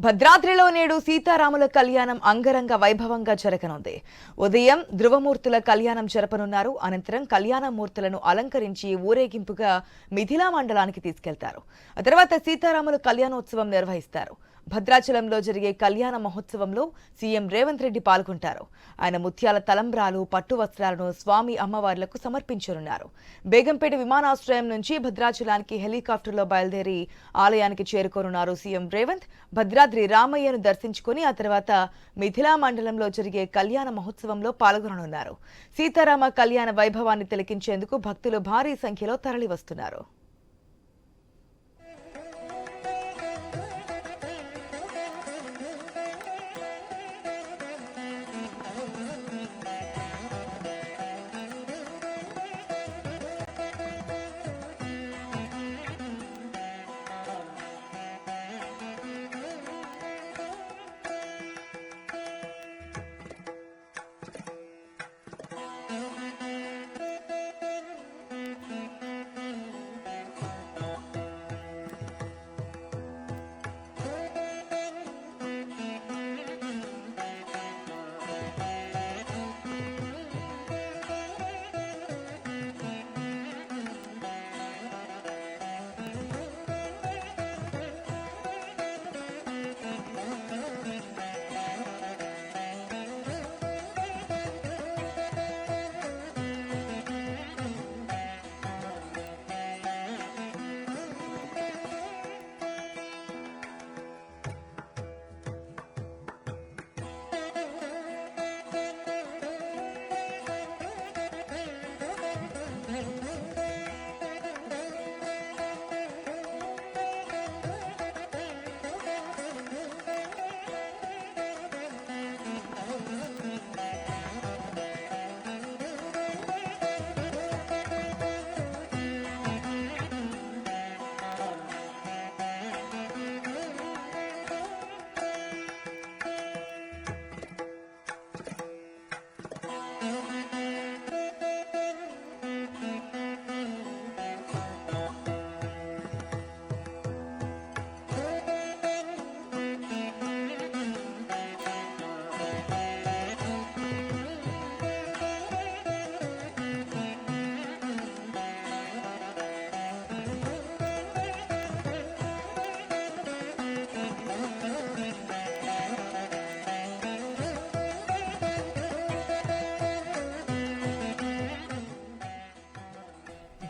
భద్రాద్రిలో నేడు సీతారాముల కళ్యాణం అంగరంగ వైభవంగా జరగనుంది. ఉదయం ధ్రువమూర్తుల కళ్యాణం జరపనున్నారు. అనంతరం కళ్యాణమూర్తులను అలంకరించి ఊరేగింపుగా మిథిలా మండలానికి తీసుకెళ్తారు. ఆ తర్వాత సీతారాముల కళ్యాణోత్సవం నిర్వహిస్తారు. భద్రాచలంలో జరిగే కళ్యాణ మహోత్సవంలో సీఎం రేవంత్ రెడ్డి పాల్గొంటారు. ఆయన ముత్యాల తలంబ్రాలు, పట్టు వస్త్రాలను స్వామి అమ్మవార్లకు సమర్పించనున్నారు. బేగంపేట విమానాశ్రయం నుంచి భద్రాచలానికి హెలికాప్టర్లో బయలుదేరి ఆలయానికి చేరుకోనున్నారు సీఎం రేవంత్. భద్రాద్రి రామయ్యను దర్శించుకుని ఆ తర్వాత మిథిలా మండలంలో జరిగే కళ్యాణ మహోత్సవంలో పాల్గొననున్నారు. సీతారామ కళ్యాణ వైభవాన్ని తిలకించేందుకు భక్తులు భారీ సంఖ్యలో తరలివస్తున్నారు.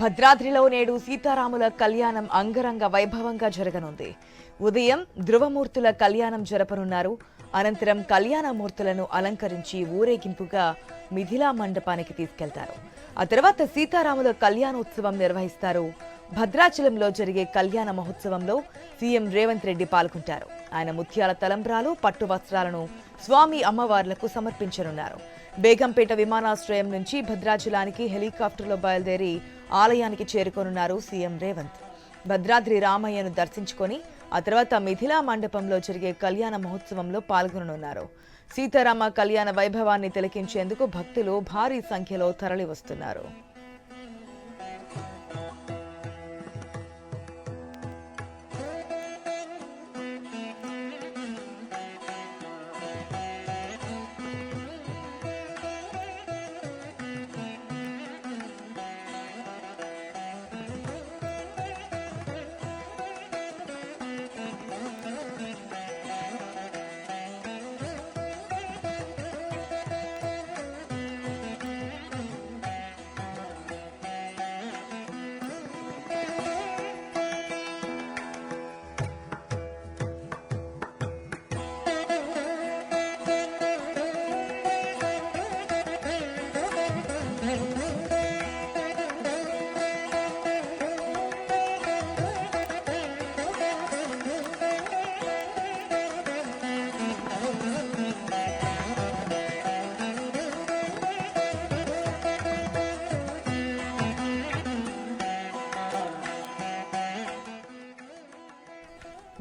భద్రాద్రిలో నేడు సీతారాముల కళ్యాణం అంగరంగ వైభవంగా జరగనుంది. ఉదయం ధ్రువమూర్తుల కళ్యాణం జరపనున్నారు. అనంతరం కళ్యాణమూర్తులను అలంకరించి ఊరేగింపుగా మిథిలా మండపానికి తీసుకెళ్తారు. ఆ తర్వాత సీతారాముల కళ్యాణోత్సవం నిర్వహిస్తారు. భద్రాచలంలో జరిగే కళ్యాణ మహోత్సవంలో సీఎం రేవంత్ రెడ్డి పాల్గొంటారు. ఆయన ముత్యాల తలంబ్రాలు, పట్టు వస్త్రాలను స్వామి అమ్మవార్లకు సమర్పించనున్నారు. బేగంపేట విమానాశ్రయం నుంచి భద్రాచలానికి హెలికాప్టర్లో బయలుదేరి ఆలయానికి చేరుకోనున్నారు సీఎం రేవంత్. భద్రాద్రి రామయ్యను దర్శించుకొని ఆ తర్వాత మిథిలా మండపంలో జరిగే కళ్యాణ మహోత్సవంలో పాల్గొననున్నారు. సీతారామ కళ్యాణ వైభవాన్ని తిలకించేందుకు భక్తులు భారీ సంఖ్యలో తరలివస్తున్నారు.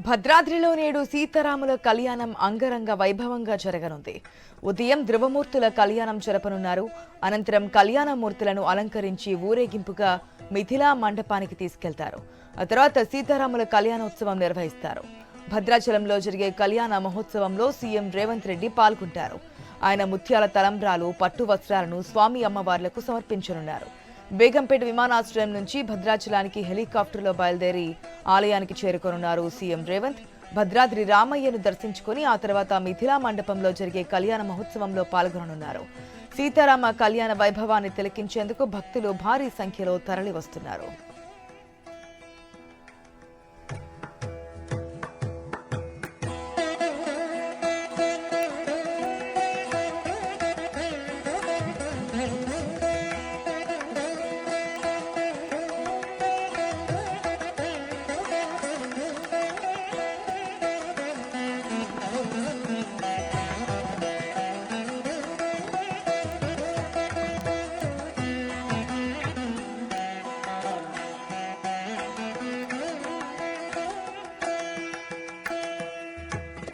భద్రాద్రిలో నేడు సీతారాముల కళ్యాణం అంగరంగ వైభవంగా జరగనుంది. ఉదయం ధ్రువమూర్తుల కళ్యాణం జరపనున్నారు. అనంతరం కళ్యాణమూర్తులను అలంకరించి ఊరేగింపుగా మిథిలా మండపానికి తీసుకెళ్తారు. ఆ తర్వాత సీతారాముల కళ్యాణోత్సవం నిర్వహిస్తారు. భద్రాచలంలో జరిగే కళ్యాణ మహోత్సవంలో సీఎం రేవంత్ రెడ్డి పాల్గొంటారు. ఆయన ముత్యాల తలంబ్రాలు, పట్టు వస్త్రాలను స్వామి అమ్మవార్లకు సమర్పించనున్నారు. బేగంపేట విమానాశ్రయం నుంచి భద్రాచలానికి హెలికాప్టర్లో బయలుదేరి ఆలయానికి చేరుకోనున్నారు సీఎం రేవంత్. భద్రాద్రి రామయ్యను దర్శించుకుని ఆ తర్వాత మిథిలా మండపంలో జరిగే కళ్యాణ మహోత్సవంలో పాల్గొననున్నారు. సీతారామ కళ్యాణ వైభవాన్ని తిలకించేందుకు భక్తులు భారీ సంఖ్యలో తరలి వస్తున్నారు.